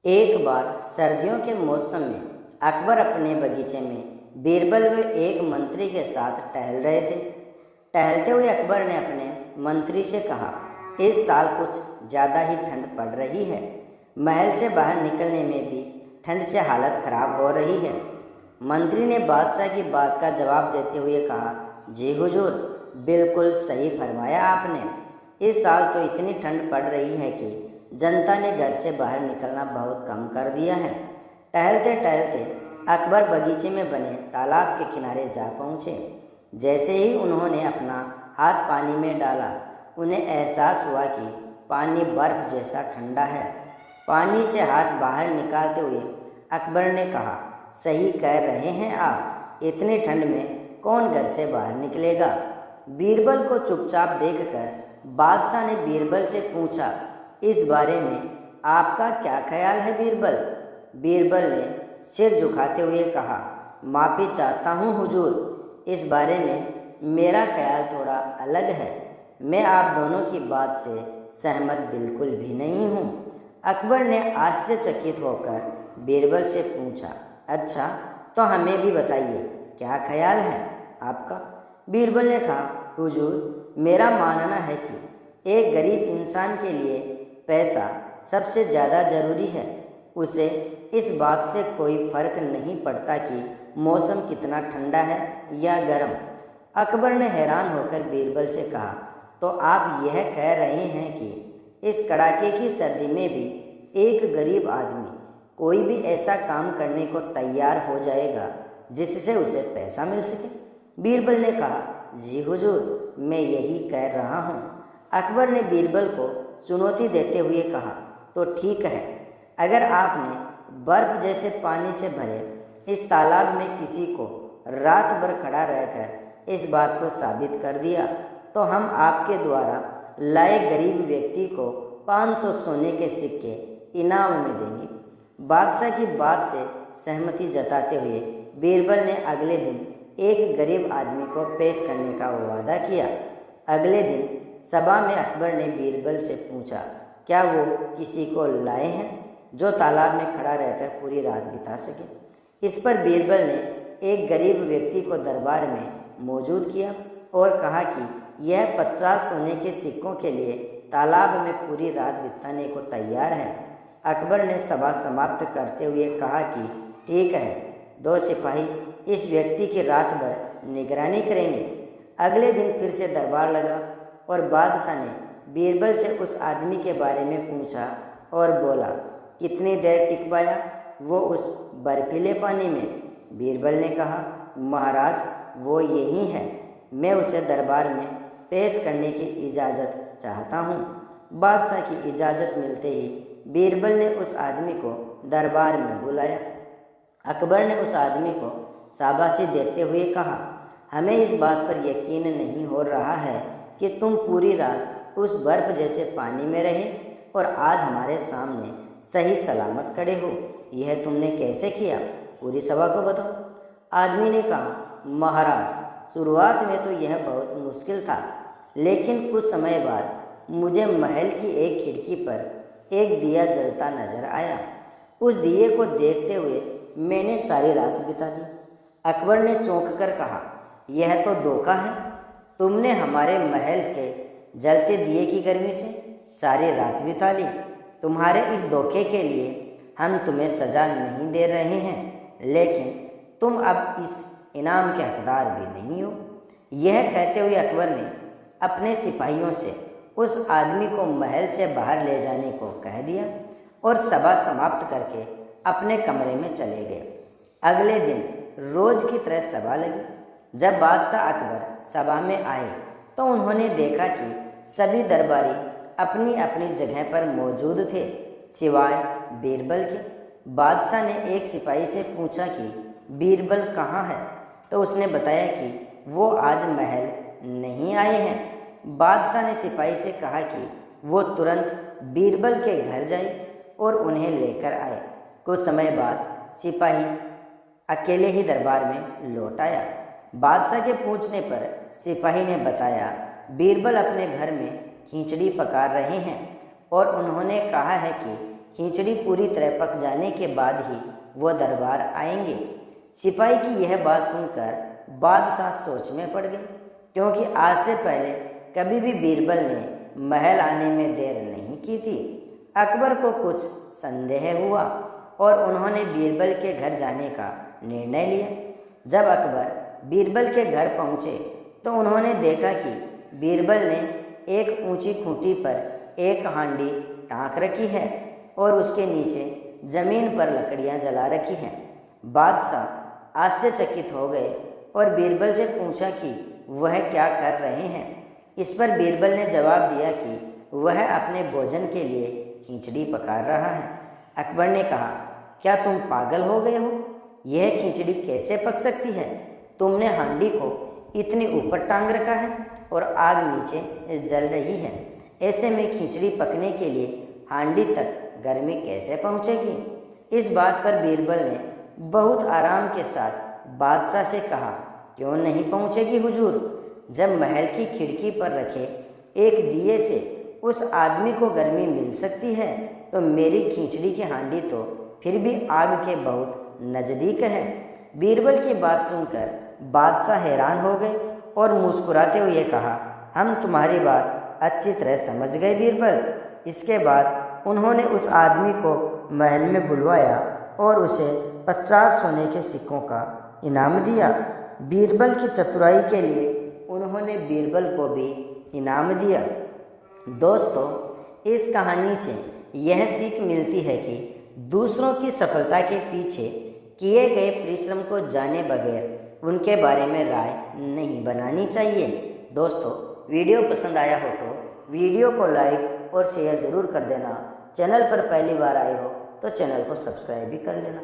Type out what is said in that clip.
एक बार सर्दियों के मौसम में अकबर अपने बगीचे में बीरबल व एक मंत्री के साथ टहल रहे थे। टहलते हुए अकबर ने अपने मंत्री से कहा, इस साल कुछ ज़्यादा ही ठंड पड़ रही है। महल से बाहर निकलने में भी ठंड से हालत खराब हो रही है। मंत्री ने बादशाह की बात का जवाब देते हुए कहा, जी हुजूर, बिल्कुल सही फरमाया आपने। इस साल तो इतनी ठंड पड़ रही है कि जनता ने घर से बाहर निकलना बहुत कम कर दिया है। टहलते टहलते अकबर बगीचे में बने तालाब के किनारे जा पहुँचे। जैसे ही उन्होंने अपना हाथ पानी में डाला, उन्हें एहसास हुआ कि पानी बर्फ जैसा ठंडा है। पानी से हाथ बाहर निकालते हुए अकबर ने कहा, सही कह रहे हैं आप, इतनी ठंड में कौन घर से बाहर निकलेगा। बीरबल को चुपचाप देखकर बादशाह ने बीरबल से पूछा, इस बारे में आपका क्या ख्याल है बीरबल। बीरबल ने सिर झुकाते हुए कहा, माफ़ी चाहता हूँ हुजूर, इस बारे में मेरा ख्याल थोड़ा अलग है। मैं आप दोनों की बात से सहमत बिल्कुल भी नहीं हूँ। अकबर ने आश्चर्यचकित होकर बीरबल से पूछा, अच्छा तो हमें भी बताइए, क्या ख्याल है आपका। बीरबल ने कहा, हुजूर, मेरा मानना है कि एक गरीब इंसान के लिए पैसा सबसे ज़्यादा ज़रूरी है। उसे इस बात से कोई फ़र्क नहीं पड़ता कि मौसम कितना ठंडा है या गर्म। अकबर ने हैरान होकर बीरबल से कहा, तो आप यह कह रहे हैं कि इस कड़ाके की सर्दी में भी एक गरीब आदमी कोई भी ऐसा काम करने को तैयार हो जाएगा जिससे उसे पैसा मिल सके। बीरबल ने कहा, जी हुजूर, मैं यही कह रहा हूँ। अकबर ने बीरबल को चुनौती देते हुए कहा, तो ठीक है, अगर आपने बर्फ जैसे पानी से भरे इस तालाब में किसी को रात भर खड़ा रहकर इस बात को साबित कर दिया, तो हम आपके द्वारा लाए गरीब व्यक्ति को 500 सोने के सिक्के इनाम में देंगे। बादशाह की बात से सहमति जताते हुए बीरबल ने अगले दिन एक गरीब आदमी को पेश करने का वादा किया। अगले दिन सभा में अकबर ने बीरबल से पूछा, क्या वो किसी को लाए हैं जो तालाब में खड़ा रहकर पूरी रात बिता सके। इस पर बीरबल ने एक गरीब व्यक्ति को दरबार में मौजूद किया और कहा कि यह 50 सोने के सिक्कों के लिए तालाब में पूरी रात बिताने को तैयार है। अकबर ने सभा समाप्त करते हुए कहा कि ठीक है, 2 सिपाही इस व्यक्ति की रात भर निगरानी करेंगे। अगले दिन फिर से दरबार लगा और बादशाह ने बीरबल से उस आदमी के बारे में पूछा और बोला, कितनी देर टिक पाया वो उस बर्फीले पानी में। बीरबल ने कहा, महाराज, वो यही है, मैं उसे दरबार में पेश करने की इजाज़त चाहता हूँ। बादशाह की इजाज़त मिलते ही बीरबल ने उस आदमी को दरबार में बुलाया। अकबर ने उस आदमी को शाबाशी देते हुए कहा, हमें इस बात पर यकीन नहीं हो रहा है कि तुम पूरी रात उस बर्फ जैसे पानी में रहे और आज हमारे सामने सही सलामत खड़े हो। यह तुमने कैसे किया, पूरी सभा को बताओ। आदमी ने कहा, महाराज, शुरुआत में तो यह बहुत मुश्किल था, लेकिन कुछ समय बाद मुझे महल की एक खिड़की पर एक दिया जलता नजर आया। उस दिए को देखते हुए मैंने सारी रात बिता दी। अकबर ने चौंक कर कहा, यह तो धोखा है। तुमने हमारे महल के जलते दिए की गर्मी से सारी रात बिता ली। तुम्हारे इस धोखे के लिए हम तुम्हें सज़ा नहीं दे रहे हैं, लेकिन तुम अब इस इनाम के हकदार भी नहीं हो। यह कहते हुए अकबर ने अपने सिपाहियों से उस आदमी को महल से बाहर ले जाने को कह दिया और सभा समाप्त करके अपने कमरे में चले गए। अगले दिन रोज़ की तरह सभा लगी। जब बादशाह अकबर सभा में आए तो उन्होंने देखा कि सभी दरबारी अपनी अपनी जगह पर मौजूद थे, सिवाय बीरबल के। बादशाह ने एक सिपाही से पूछा कि बीरबल कहाँ है, तो उसने बताया कि वो आज महल नहीं आए हैं। बादशाह ने सिपाही से कहा कि वो तुरंत बीरबल के घर जाए और उन्हें लेकर आए। कुछ समय बाद सिपाही अकेले ही दरबार में लौट आया। बादशाह के पूछने पर सिपाही ने बताया, बीरबल अपने घर में खिचड़ी पका रहे हैं और उन्होंने कहा है कि खिचड़ी पूरी तरह पक जाने के बाद ही वो दरबार आएंगे। सिपाही की यह बात सुनकर बादशाह सोच में पड़ गए, क्योंकि आज से पहले कभी भी बीरबल ने महल आने में देर नहीं की थी। अकबर को कुछ संदेह हुआ और उन्होंने बीरबल के घर जाने का निर्णय लिया। जब अकबर बीरबल के घर पहुँचे तो उन्होंने देखा कि बीरबल ने एक ऊंची खूंटी पर एक हांडी टाँक रखी है और उसके नीचे जमीन पर लकड़ियाँ जला रखी हैं। बादशाह आश्चर्यचकित हो गए और बीरबल से पूछा कि वह क्या कर रहे हैं। इस पर बीरबल ने जवाब दिया कि वह अपने भोजन के लिए खिचड़ी पका रहा है। अकबर ने कहा, क्या तुम पागल हो गए हो? यह खिचड़ी कैसे पक सकती है? तुमने हांडी को इतनी ऊपर टांग रखा है और आग नीचे जल रही है। ऐसे में खिचड़ी पकने के लिए हांडी तक गर्मी कैसे पहुंचेगी? इस बात पर बीरबल ने बहुत आराम के साथ बादशाह से कहा, क्यों नहीं पहुंचेगी हुजूर? जब महल की खिड़की पर रखे एक दिए से उस आदमी को गर्मी मिल सकती है तो मेरी खिचड़ी की हांडी तो फिर भी आग के बहुत नज़दीक है। बीरबल की बात सुनकर बादशाह हैरान हो गए और मुस्कुराते हुए कहा, हम तुम्हारी बात अच्छी तरह समझ गए बीरबल। इसके बाद उन्होंने उस आदमी को महल में बुलवाया और उसे 50 सोने के सिक्कों का इनाम दिया। बीरबल की चतुराई के लिए उन्होंने बीरबल को भी इनाम दिया। दोस्तों, इस कहानी से यह सीख मिलती है कि दूसरों की सफलता के पीछे किए गए परिश्रम को जाने बगैर उनके बारे में राय नहीं बनानी चाहिए। दोस्तों, वीडियो पसंद आया हो तो वीडियो को लाइक और शेयर ज़रूर कर देना। चैनल पर पहली बार आए हो तो चैनल को सब्सक्राइब भी कर लेना।